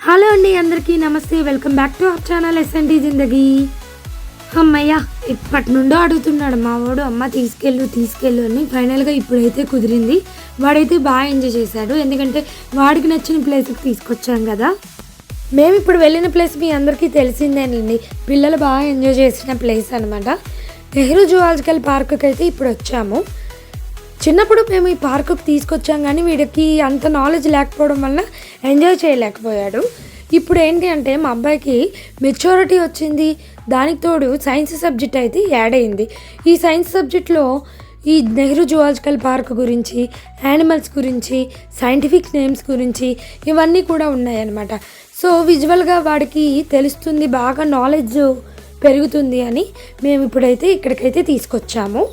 Hello అండి, అందరికీ నమస్తే. Welcome back to our channel SNT Zindagi. అమ్మయ్య ఇప్పటి నుండో అడుగుతున్నాడు మా వాడు, అమ్మ తీసుకెళ్ళు అని. ఫైనల్గా ఇప్పుడైతే కుదిరింది. వాడైతే బాగా ఎంజాయ్ చేశాడు, ఎందుకంటే వాడికి నచ్చిన ప్లేస్కి తీసుకొచ్చాం కదా. మేము ఇప్పుడు వెళ్ళిన ప్లేస్ మీ అందరికీ తెలిసిందేనండి, పిల్లలు బాగా ఎంజాయ్ చేసిన ప్లేస్ అనమాట. నెహ్రూ జువాలజికల్ పార్క్కి అయితే ఇప్పుడు వచ్చాము. చిన్నప్పుడు మేము ఈ పార్కుకి తీసుకొచ్చాం, కానీ వీడికి అంత నాలెడ్జ్ లేకపోవడం వల్ల ఎంజాయ్ చేయలేకపోయాడు. ఇప్పుడు ఏంటి అంటే మా అబ్బాయికి మెచ్యూరిటీ వచ్చింది, దానికి తోడు సైన్స్ సబ్జెక్ట్ అయితే యాడ్ అయింది. ఈ సైన్స్ సబ్జెక్ట్లో ఈ నెహ్రూ జువాలజికల్ పార్క్ గురించి, యానిమల్స్ గురించి, సైంటిఫిక్ నేమ్స్ గురించి ఇవన్నీ కూడా ఉన్నాయన్నమాట. సో విజువల్గా వాడికి తెలుస్తుంది, బాగా నాలెడ్జ్ పెరుగుతుంది అని మేము ఇప్పుడైతే ఇక్కడికైతే తీసుకొచ్చాము.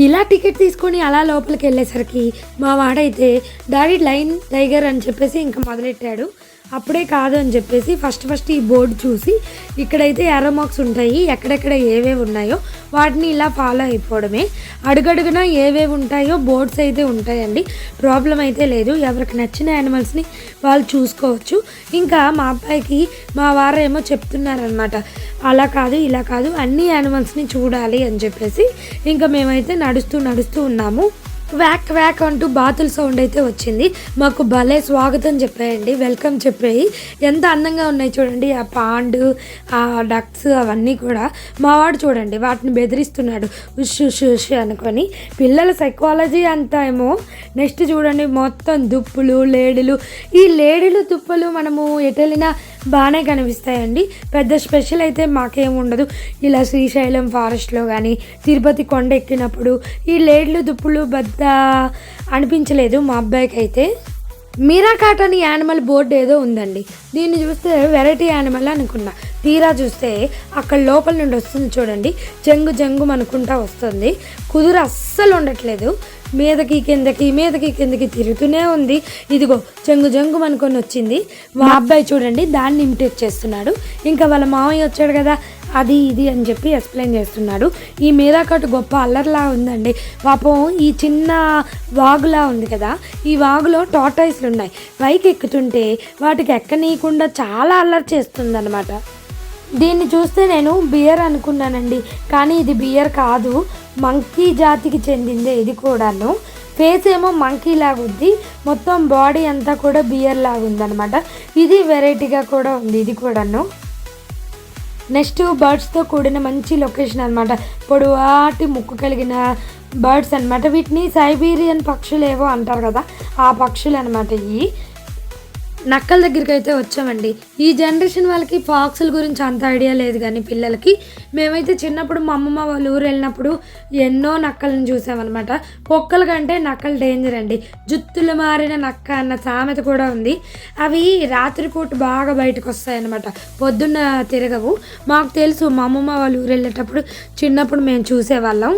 ఇలా టికెట్ తీసుకొని అలా లోపలికి వెళ్ళేసరికి మా వాడైతే డాడీ లైన్ టైగర్ అని చెప్పేసి ఇంకా మొదలెట్టాడు. అప్పుడే కాదు అని చెప్పేసి ఫస్ట్ ఈ బోర్డు చూసి ఇక్కడైతే ఎర్ర మార్క్స్ ఉంటాయి, ఎక్కడెక్కడ ఏవేవి ఉన్నాయో వాటిని ఇలా ఫాలో అయిపోవడమే. అడుగడుగున ఏవేవి ఉంటాయో బోర్డ్స్ అయితే ఉంటాయండి, ప్రాబ్లం అయితే లేదు. ఎవరికి నచ్చిన యానిమల్స్ని వాళ్ళు చూసుకోవచ్చు. ఇంకా మా అబ్బాయికి మా వారేమో చెప్తున్నారనమాట, అలా కాదు ఇలా కాదు అన్ని యానిమల్స్ని చూడాలి అని చెప్పేసి. ఇంకా మేమైతే నడుస్తూ ఉన్నాము. వ్యాక్ వ్యాక్ అంటూ బాతుల సౌండ్ అయితే వచ్చింది. మాకు భలే స్వాగతం చెప్పాయండి, వెల్కమ్ చెప్పాయి. ఎంత అందంగా ఉన్నాయి చూడండి, ఆ పాండు, ఆ డక్స్ అవన్నీ కూడా. మా వాడు చూడండి వాటిని బెదిరిస్తున్నాడు ఉష్ ఉష్ ఉష్ అనుకొని. పిల్లల సైకాలజీ అంతా ఏమో. నెక్స్ట్ చూడండి మొత్తం దుప్పులు, లేడులు. ఈ లేడులు దుప్పులు మనము ఎటెళ్ళినా బాగానే కనిపిస్తాయండి, పెద్ద స్పెషల్ అయితే మాకేం ఉండదు. ఇలా శ్రీశైలం ఫారెస్ట్లో కానీ తిరుపతి కొండ ఎక్కినప్పుడు ఈ లేడ్లు దుప్పులు పెద్ద అనిపించలేదు మా అబ్బాయికి అయితే. మీరాకాట్ అని యానిమల్ బోర్డు ఏదో ఉందండి, దీన్ని చూస్తే వెరైటీ యానిమల్ అనుకున్నా. తీరా చూస్తే అక్కడ లోపల నుండి వస్తుంది చూడండి, జంగు అనుకుంటా వస్తుంది. కుదురు అస్సలు ఉండట్లేదు, మీదకి కిందకి తిరుగుతూనే ఉంది. ఇదిగో జంగు అనుకొని వచ్చింది. మా అబ్బాయి చూడండి దాన్ని ఇమిటేట్ చేస్తున్నాడు. ఇంకా వాళ్ళ మామయ్య వచ్చాడు కదా, అది ఇది అని చెప్పి ఎక్స్ప్లెయిన్ చేస్తున్నాడు. ఈ మీరాకట్టు గొప్ప అల్లర్లా ఉందండి పాపం. ఈ చిన్న వాగులా ఉంది కదా, ఈ వాగులో టార్టాయిస్లు ఉన్నాయి. పైకి ఎక్కుతుంటే వాటికి ఎక్కనీయకుండా చాలా అల్లరి చేస్తుంది అనమాట. దీన్ని చూస్తే నేను బియర్ అనుకున్నానండి, కానీ ఇది బియర్ కాదు, మంకీ జాతికి చెందిందే ఇది కూడాను. ఫేస్ ఏమో మంకీ లాగా ఉంది, మొత్తం బాడీ అంతా కూడా బియర్ లాగా ఉందన్నమాట. ఇది వెరైటీగా కూడా ఉంది ఇది కూడాను. నెక్స్ట్ బర్డ్స్తో కూడిన మంచి లొకేషన్ అనమాట, పొడవాటి ముక్కు కలిగిన బర్డ్స్ అనమాట. వీటిని సైబీరియన్ పక్షులు ఏవో అంటారు కదా, ఆ పక్షులు అనమాట. ఈ నక్కల దగ్గరికి అయితే వచ్చామండి. ఈ జనరేషన్ వాళ్ళకి ఫాక్సుల గురించి అంత ఐడియా లేదు, కానీ పిల్లలకి మేమైతే చిన్నప్పుడు మా అమ్మమ్మ వాళ్ళ ఊరు వెళ్ళినప్పుడు ఎన్నో నక్కలను చూసామన్నమాట. కుక్కల కంటే నక్కలు డేంజర్ అండి, జుత్తులు మారిన నక్క అన్న సామెత కూడా ఉంది. అవి రాత్రిపూట బాగా బయటకు వస్తాయన్నమాట, పొద్దున్న తిరగవు. మాకు తెలుసు, మా అమ్మమ్మ వాళ్ళ ఊరు వెళ్ళేటప్పుడు చిన్నప్పుడు మేము చూసేవాళ్ళం.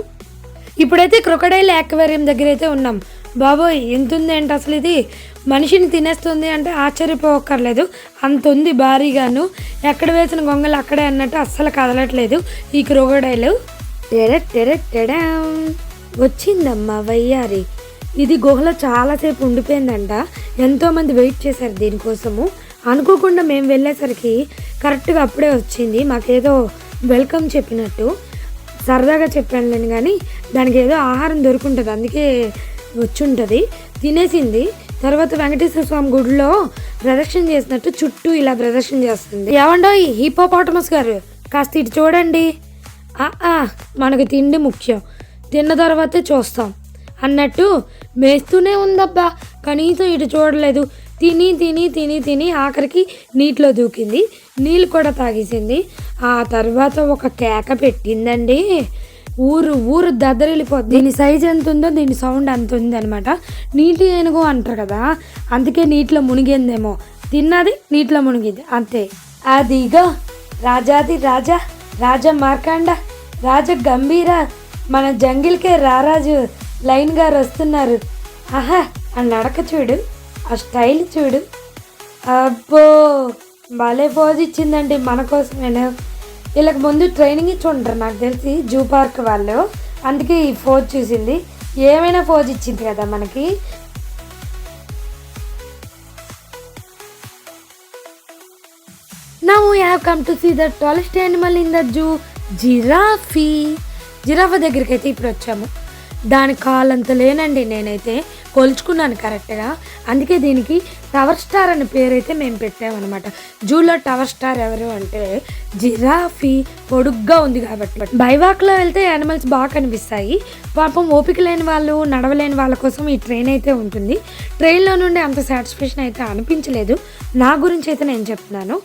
ఇప్పుడైతే క్రొకడైల్ యాక్వేరియం దగ్గర అయితే ఉన్నాం. బాబోయ్ ఎంత ఉంది ఏంటి అసలు, ఇది మనిషిని తినేస్తుంది అంటే ఆశ్చర్యపోక్కర్లేదు, అంత ఉంది భారీగాను. ఎక్కడ వేసిన గొంగలు అక్కడే అన్నట్టు అస్సలు కదలట్లేదు ఈ క్రొకడైల్. టెరెట్ వచ్చిందమ్మా వయ్యారి. ఇది గుహలో చాలాసేపు ఉండిపోయిందంట, ఎంతోమంది వెయిట్ చేశారు దీనికోసము. అనుకోకుండా మేము వెళ్ళేసరికి కరెక్ట్గా అప్పుడే వచ్చింది. మాకేదో వెల్కమ్ చెప్పినట్టు సరదాగా చెప్పానులేను, కానీ దానికి ఏదో ఆహారం దొరుకుంటుంది, అందుకే వచ్చుంటుంది. తినేసింది. తర్వాత వెంకటేశ్వర స్వామి గుడిలో ప్రదక్షిణ చేసినట్టు చుట్టూ ఇలా ప్రదక్షిణ చేస్తుంది. ఏమండో ఈ హిపోపాటమస్ గారు కాస్త ఇటు చూడండి, మనకు తిండి ముఖ్యం, తిన్న తర్వాతే చూస్తాం అన్నట్టు మేస్తూనే ఉందబ్బా, కనీసం ఇటు చూడలేదు. తిని ఆఖరికి నీటిలో దూకింది, నీళ్ళు కూడా తాగేసింది. ఆ తర్వాత ఒక కేక పెట్టిందండి, ఊరు దద్దరిల్లిపోద్ది. దీని సైజ్ ఎంత ఉందో దీని సౌండ్ అంత ఉంది అనమాట. నీటి ఏనుగు అంటారు కదా, అందుకే నీటిలో మునిగిందేమో. తిన్నది నీటిలో మునిగింది అంతే. అదిగో రాజాది రాజా మార్కాండ, రాజ గంభీర, మన జంగిల్కే రారాజు లైన్ గారు వస్తున్నారు. ఆహా ఆ నడక చూడు, ఆ స్టైల్ చూడు, అబ్బో భలే పోజ్ ఇచ్చిందండి మన కోసమేనా. వీళ్ళకి ముందు ట్రైనింగ్ ఇచ్చి ఉంటారు నాకు తెలిసి జూ పార్క్ వాళ్ళు, అందుకే ఈ ఫోజ్ చూసింది. ఏమైనా ఫోజ్ ఇచ్చింది కదా మనకి. Now we have come to see the tallest animal in the zoo, giraffe. జిరాఫా దగ్గరికి అయితే ఇప్పుడు వచ్చాము. దాని కాలంత లేనండి, నేనైతే కొలుచుకున్నాను కరెక్ట్గా. అందుకే దీనికి టవర్ స్టార్ అనే పేరైతే మేము పెట్టామన్నమాట. జూలో టవర్ స్టార్ ఎవరు అంటే జిరాఫీ. పొడుగ్గా ఉంది కాబట్టి బైవాక్లో వెళ్తే యానిమల్స్ బాగా కనిపిస్తాయి. పాపం ఓపిక లేని వాళ్ళు, నడవలేని వాళ్ళ కోసం ఈ ట్రైన్ అయితే ఉంటుంది. ట్రైన్లో నుండి అంత సాటిస్ఫాక్షన్ అయితే అనిపించలేదు. నా గురించి అయితే నేను చెప్తున్నాను.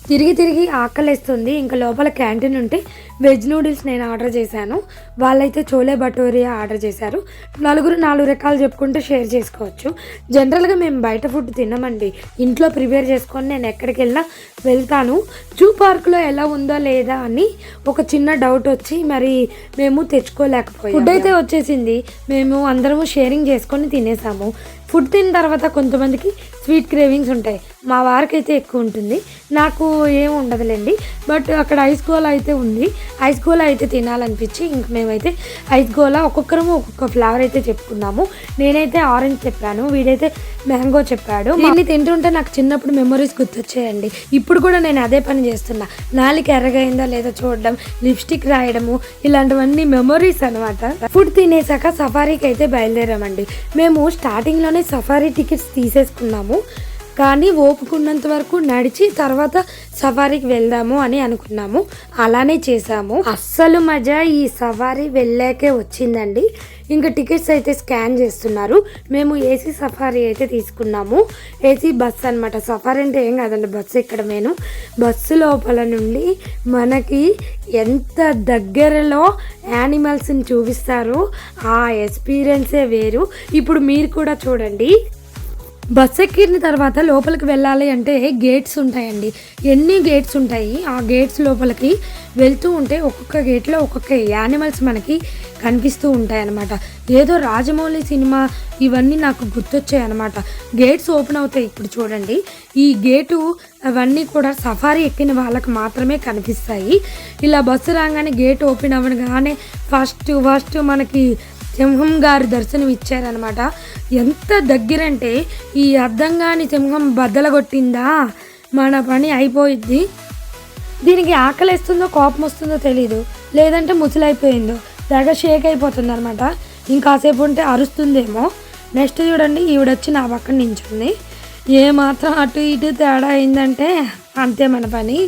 తిరిగి ఆకలేస్తుంది. ఇంకా లోపల క్యాంటీన్ ఉంటే వెజ్ నూడిల్స్ నేను ఆర్డర్ చేశాను. వాళ్ళైతే చోలే భటోరియా ఆర్డర్ చేశారు. నలుగురు 4 రకాలు చెప్పుకుంటే షేర్ చేసుకోవచ్చు. జనరల్గా మేము బయట ఫుడ్ తినమండి, ఇంట్లో ప్రిపేర్ చేసుకొని నేను ఎక్కడికి వెళ్ళినా వెళ్తాను. జూ పార్క్లో ఎలా ఉందో లేదా అని ఒక చిన్న డౌట్ వచ్చి మరి మేము తెచ్చుకోలేకపోయాము. ఫుడ్ అయితే వచ్చేసింది, మేము అందరము షేరింగ్ చేసుకొని తినేసాము. ఫుడ్ తిన్న తర్వాత కొంతమందికి స్వీట్ క్రేవింగ్స్ ఉంటాయి. మా వారికి అయితే ఎక్కువ ఉంటుంది, నాకు ఏం ఉండదులేండి. బట్ అక్కడ ఐస్ గోలా అయితే ఉంది. ఐస్ గోలా అయితే తినాలనిపించి ఇంక మేమైతే ఐస్ గోలా ఒక్కొక్కరము ఒక్కొక్క ఫ్లేవర్ అయితే చెప్పుకున్నాము. నేనైతే ఆరెంజ్ చెప్పాను, వీడైతే మ్యాంగో చెప్పాడు. దీన్ని తింటుంటే నాకు చిన్నప్పుడు మెమరీస్ గుర్తొచ్చాయండి. ఇప్పుడు కూడా నేను అదే పని చేస్తున్నా. నాలుక ఎర్రగైందా లేదా చూడడం, లిప్స్టిక్ రాయడము, ఇలాంటివన్నీ మెమరీస్ అనమాట. ఫుడ్ తినేసాక సఫారీకి అయితే బయలుదేరామండి. మేము స్టార్టింగ్లోనే సఫారీ టికెట్స్ తీసేసుకున్నాము, కానీ ఓపుకున్నంత వరకు నడిచి తర్వాత సఫారీకి వెళ్దాము అని అనుకున్నాము. అలానే చేసాము. అస్సలు మజా ఈ సఫారీ వెళ్ళాకే వచ్చిందండి. ఇంకా టికెట్స్ అయితే స్కాన్ చేస్తున్నారు. మేము ఏసీ సఫారీ అయితే తీసుకున్నాము. ఏసీ బస్సు అనమాట. సఫారీ అంటే ఏం కాదండి, బస్సు ఇక్కడ నేను బస్సు లోపల నుండి మనకి ఎంత దగ్గరలో యానిమల్స్ని చూపిస్తారు, ఆ ఎక్స్పీరియన్సే వేరు. ఇప్పుడు మీరు కూడా చూడండి. బస్ ఎక్కిన తర్వాత లోపలికి వెళ్ళాలి అంటే గేట్స్ ఉంటాయండి. ఎన్ని గేట్స్ ఉంటాయి, ఆ గేట్స్ లోపలికి వెళ్తూ ఉంటే ఒక్కొక్క గేట్లో ఒక్కొక్క యానిమల్స్ మనకి కనిపిస్తూ ఉంటాయి అన్నమాట. ఏదో రాజమౌళి సినిమా ఇవన్నీ నాకు గుర్తొచ్చాయి అన్నమాట. గేట్స్ ఓపెన్ అవుతాయి. ఇప్పుడు చూడండి, ఈ గేటు అవన్నీ కూడా సఫారీ ఎక్కిన వాళ్ళకి మాత్రమే కనిపిస్తాయి. ఇలా బస్సు రాగానే గేట్ ఓపెన్ అవ్వగానే ఫస్ట్ మనకి సింహం గారు దర్శనం ఇచ్చారనమాట. ఎంత దగ్గరంటే ఈ అర్థం కాని సింహం బద్దలగొట్టిందా మన పని అయిపోయిద్ది. దీనికి ఆకలిస్తుందో కోపం వస్తుందో తెలీదు, లేదంటే ముసలైపోయిందో తెగ షేక్ అయిపోతుంది అనమాట. ఇంకాసేపు ఉంటే అరుస్తుందేమో. నెక్స్ట్ చూడండి, ఈవిడొచ్చి నా పక్కన నించుంది. ఏమాత్రం అటు ఇటు తేడా అయిందంటే అంతే మన పని.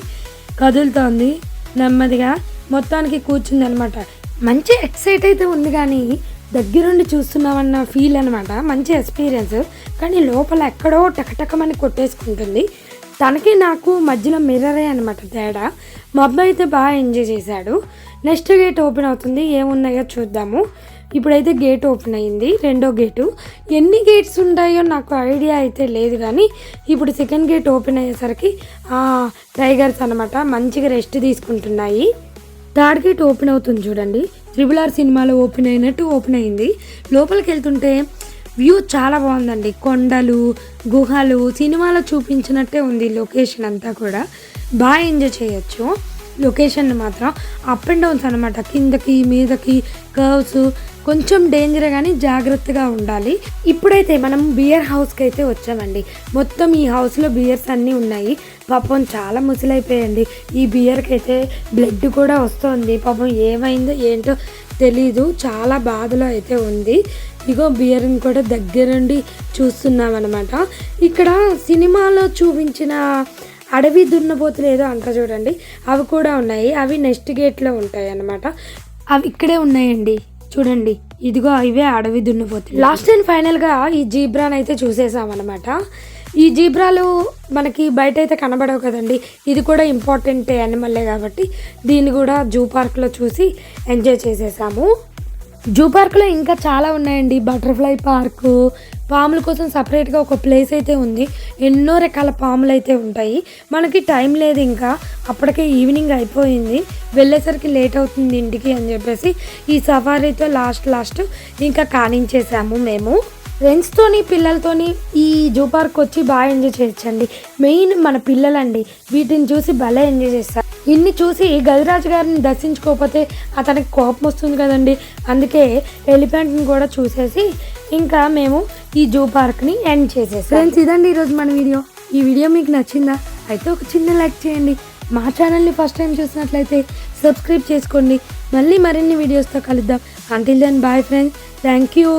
కదులుతోంది నెమ్మదిగా, మొత్తానికి కూర్చుంది అనమాట. మంచి ఎక్సైట్ అయితే ఉంది, కానీ దగ్గరుండి చూస్తున్నామన్న ఫీల్ అనమాట. మంచి ఎక్స్పీరియన్స్. కానీ లోపల ఎక్కడో టకటకమని కొట్టేసుకుంటుంది. తనకి నాకు మధ్యలో మిర్రరే అనమాట తేడా. మా అబ్బాయి అయితే బాగా ఎంజాయ్ చేశాడు. నెక్స్ట్ గేట్ ఓపెన్ అవుతుంది, ఏమున్నాయో చూద్దాము. ఇప్పుడైతే గేట్ ఓపెన్ అయింది, రెండో గేటు. ఎన్ని గేట్స్ ఉంటాయో నాకు ఐడియా అయితే లేదు, కానీ ఇప్పుడు సెకండ్ గేట్ ఓపెన్ అయ్యేసరికి టైగర్స్ అనమాట మంచిగా రెస్ట్ తీసుకుంటున్నాయి. థర్డ్ గేట్ ఓపెన్ అవుతుంది చూడండి. RRR సినిమాలో ఓపెన్ అయినట్టు ఓపెన్ అయింది. లోపలికి వెళ్తుంటే వ్యూ చాలా బాగుందండి. కొండలు, గుహలు సినిమాలో చూపించినట్టే ఉంది. లొకేషన్ అంతా కూడా బాగా ఎంజాయ్ చేయొచ్చు. లొకేషన్ మాత్రం అప్ అండ్ డౌన్స్ అనమాట, కిందకి మీదకి కర్వ్స్. కొంచెం డేంజర్ కానీ జాగ్రత్తగా ఉండాలి. ఇప్పుడైతే మనం బియర్ హౌస్కి అయితే వచ్చామండి. మొత్తం ఈ హౌస్లో బియర్స్ అన్నీ ఉన్నాయి. పాపం చాలా ముసలైపోయండి. ఈ బియర్కి అయితే బ్లడ్ కూడా వస్తుంది. పాపం ఏమైందో ఏంటో తెలీదు, చాలా బాధలో అయితే ఉంది. ఇగో బియర్ని కూడా దగ్గరుండి చూస్తున్నాం అనమాట. ఇక్కడ సినిమాలో చూపించిన అడవి దున్నపోతులు ఏదో అంటారు చూడండి, అవి కూడా ఉన్నాయి. అవి నెక్స్ట్ గేట్లో ఉంటాయి అన్నమాట. అవి ఇక్కడే ఉన్నాయండి చూడండి. ఇదిగో ఇవే అడవి దున్నపోతులు. లాస్ట్ అండ్ ఫైనల్గా ఈ జీబ్రాని అయితే చూసేసామన్నమాట. ఈ జీబ్రాలు మనకి బయట అయితే కనబడవు కదండి. ఇది కూడా ఇంపార్టెంట్ యానిమల్లే కాబట్టి దీన్ని కూడా జూ పార్క్లో చూసి ఎంజాయ్ చేసేసాము. జూ పార్క్లో ఇంకా చాలా ఉన్నాయండి. బటర్ఫ్లై పార్కు, పాముల కోసం సపరేట్గా ఒక ప్లేస్ అయితే ఉంది. ఎన్నో రకాల పాములు అయితే ఉంటాయి. మనకి టైం లేదు, ఇంకా అప్పటికే ఈవినింగ్ అయిపోయింది. వెళ్ళేసరికి లేట్ అవుతుంది ఇంటికి అని చెప్పేసి ఈ సఫారీతో లాస్ట్ ఇంకా కానించేసాము మేము. ఫ్రెండ్స్తోని పిల్లలతోని ఈ జూ పార్క్ వచ్చి బాగా ఎంజాయ్ చేయొచ్చండి. మెయిన్ మన పిల్లలండి, వీటిని చూసి భలే ఎంజాయ్ చేస్తారు. ఇన్ని చూసి గజరాజు గారిని దర్శించుకోకపోతే అతనికి కోపం వస్తుంది కదండి. అందుకే ఎలిఫెంట్ని కూడా చూసేసి ఇంకా మేము ఈ జూ పార్క్ని ఎండ్ చేసేసాం. ఫ్రెండ్స్, ఇదండి ఈరోజు మన వీడియో. ఈ వీడియో మీకు నచ్చిందా? అయితే ఒక చిన్న లైక్ చేయండి. మా ఛానల్ని ఫస్ట్ టైం చూసినట్లయితే సబ్స్క్రైబ్ చేసుకోండి. మళ్ళీ మరిన్ని వీడియోస్తో కలుద్దాం. Until then bye friends. Thank you.